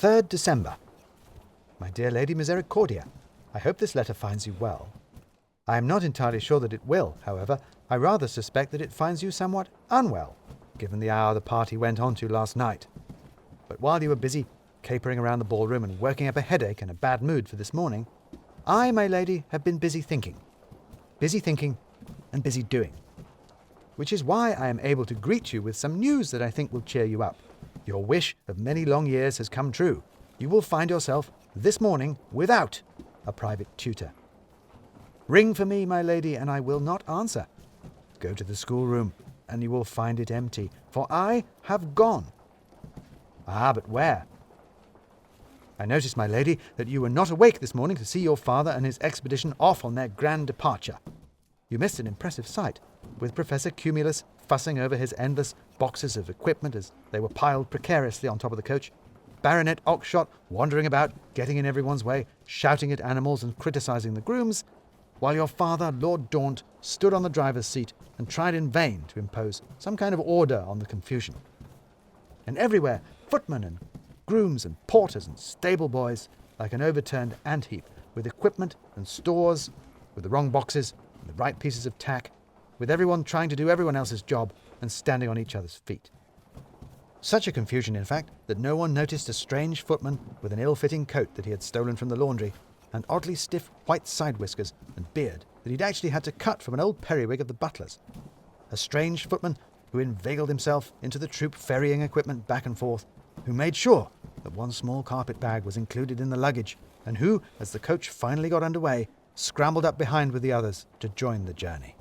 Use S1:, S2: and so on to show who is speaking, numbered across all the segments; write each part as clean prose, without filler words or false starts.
S1: 3rd December. My dear Lady Misericordia, I hope this letter finds you well. I am not entirely sure that it will, however. I rather suspect that it finds you somewhat unwell, given the hour the party went on to last night. But while you were busy capering around the ballroom and working up a headache and a bad mood for this morning, I, my lady, have been busy thinking and busy doing. Which is why I am able to greet you with some news that I think will cheer you up. Your wish of many long years has come true. You will find yourself this morning without a private tutor. Ring for me, my lady, and I will not answer. Go to the schoolroom, and you will find it empty, for I have gone. Ah, but where? I noticed, my lady, that you were not awake this morning to see your father and his expedition off on their grand departure. You missed an impressive sight, with Professor Cumulus fussing over his endless boxes of equipment as they were piled precariously on top of the coach, Baronet Oxshott wandering about, getting in everyone's way, shouting at animals and criticising the grooms, while your father, Lord Daunt, stood on the driver's seat and tried in vain to impose some kind of order on the confusion. And everywhere, footmen and grooms and porters and stable boys, like an overturned ant-heap, with equipment and stores, with the wrong boxes and the right pieces of tack, with everyone trying to do everyone else's job and standing on each other's feet. Such a confusion, in fact, that no one noticed a strange footman with an ill-fitting coat that he had stolen from the laundry, and oddly stiff white side whiskers and beard that he'd actually had to cut from an old periwig of the butler's. A strange footman who inveigled himself into the troop ferrying equipment back and forth, who made sure that one small carpet bag was included in the luggage, and who, as the coach finally got under way, scrambled up behind with the others to join the journey.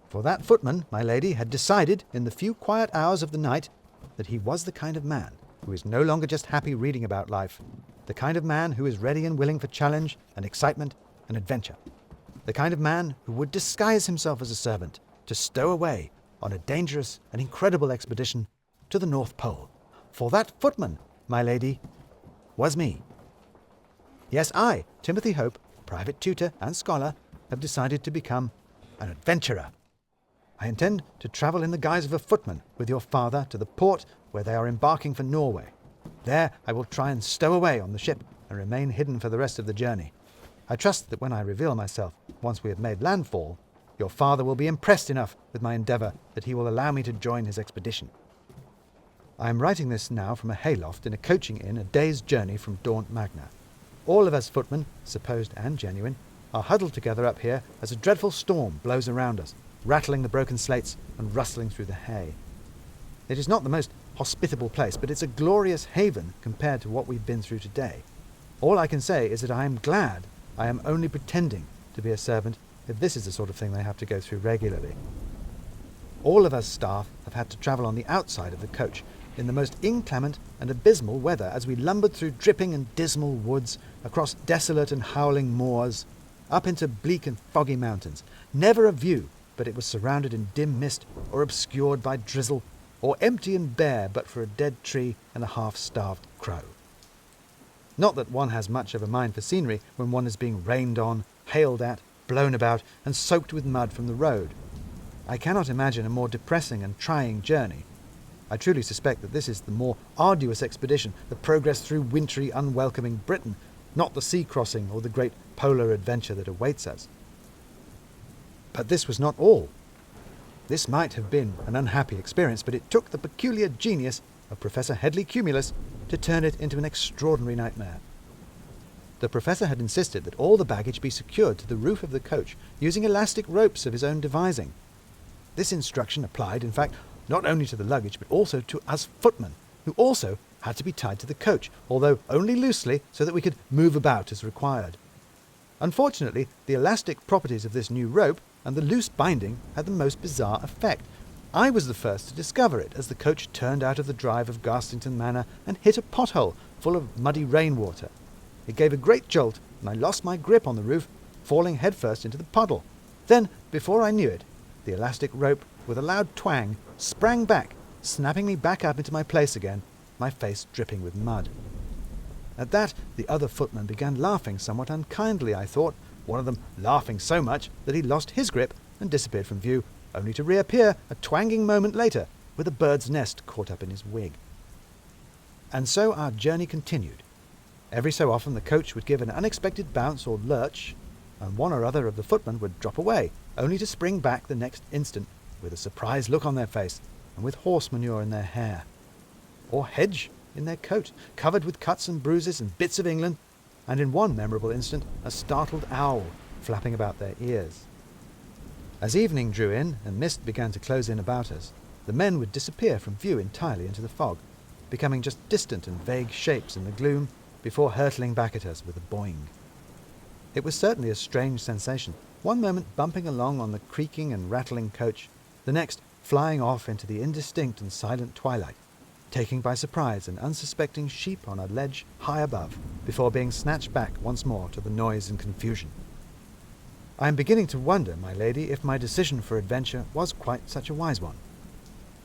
S1: For that footman, my lady, had decided in the few quiet hours of the night that he was the kind of man who is no longer just happy reading about life, the kind of man who is ready and willing for challenge and excitement and adventure, the kind of man who would disguise himself as a servant to stow away on a dangerous and incredible expedition to the North Pole. For that footman, my lady, was me. Yes, I, Timothy Hope, private tutor and scholar, have decided to become an adventurer. I intend to travel in the guise of a footman with your father to the port where they are embarking for Norway. There I will try and stow away on the ship and remain hidden for the rest of the journey. I trust that when I reveal myself, once we have made landfall, your father will be impressed enough with my endeavour that he will allow me to join his expedition. I am writing this now from a hayloft in a coaching inn a day's journey from Daunt Magna. All of us footmen, supposed and genuine, are huddled together up here as a dreadful storm blows around us, rattling the broken slates and rustling through the hay. It is not the most hospitable place, but it's a glorious haven compared to what we've been through today. All I can say is that I am glad I am only pretending to be a servant if this is the sort of thing they have to go through regularly. All of us staff have had to travel on the outside of the coach in the most inclement and abysmal weather as we lumbered through dripping and dismal woods, across desolate and howling moors, up into bleak and foggy mountains. Never a view but it was surrounded in dim mist or obscured by drizzle, or empty and bare but for a dead tree and a half-starved crow. Not that one has much of a mind for scenery when one is being rained on, hailed at, blown about, and soaked with mud from the road. I cannot imagine a more depressing and trying journey. I truly suspect that this is the more arduous expedition, the progress through wintry, unwelcoming Britain, not the sea crossing or the great polar adventure that awaits us. But this was not all. This might have been an unhappy experience, but it took the peculiar genius of Professor Hedley Cumulus to turn it into an extraordinary nightmare. The professor had insisted that all the baggage be secured to the roof of the coach using elastic ropes of his own devising. This instruction applied, in fact, not only to the luggage but also to us footmen, who also had to be tied to the coach, although only loosely so that we could move about as required. Unfortunately, the elastic properties of this new rope and the loose binding had the most bizarre effect. I was the first to discover it as the coach turned out of the drive of Garstington Manor and hit a pothole full of muddy rainwater. It gave a great jolt, and I lost my grip on the roof, falling headfirst into the puddle. Then, before I knew it, the elastic rope, with a loud twang, sprang back, snapping me back up into my place again, my face dripping with mud. At that, the other footmen began laughing somewhat unkindly, I thought, one of them laughing so much that he lost his grip and disappeared from view, only to reappear a twanging moment later with a bird's nest caught up in his wig. And so our journey continued. Every so often the coach would give an unexpected bounce or lurch, and one or other of the footmen would drop away, only to spring back the next instant with a surprised look on their face and with horse manure in their hair, or hedge in their coat, covered with cuts and bruises and bits of England, and in one memorable instant a startled owl flapping about their ears. As evening drew in and mist began to close in about us, the men would disappear from view entirely into the fog, becoming just distant and vague shapes in the gloom before hurtling back at us with a boing. It was certainly a strange sensation, one moment bumping along on the creaking and rattling coach, the next flying off into the indistinct and silent twilight, taking by surprise an unsuspecting sheep on a ledge high above, before being snatched back once more to the noise and confusion. I am beginning to wonder, my lady, if my decision for adventure was quite such a wise one.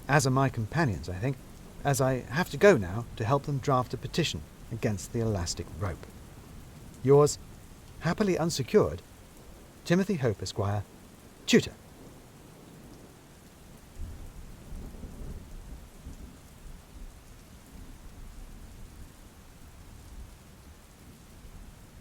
S1: As are my companions, I think, as I have to go now to help them draft a petition against the elastic rope. Yours, happily unsecured, Timothy Hope, Esquire, Tutor.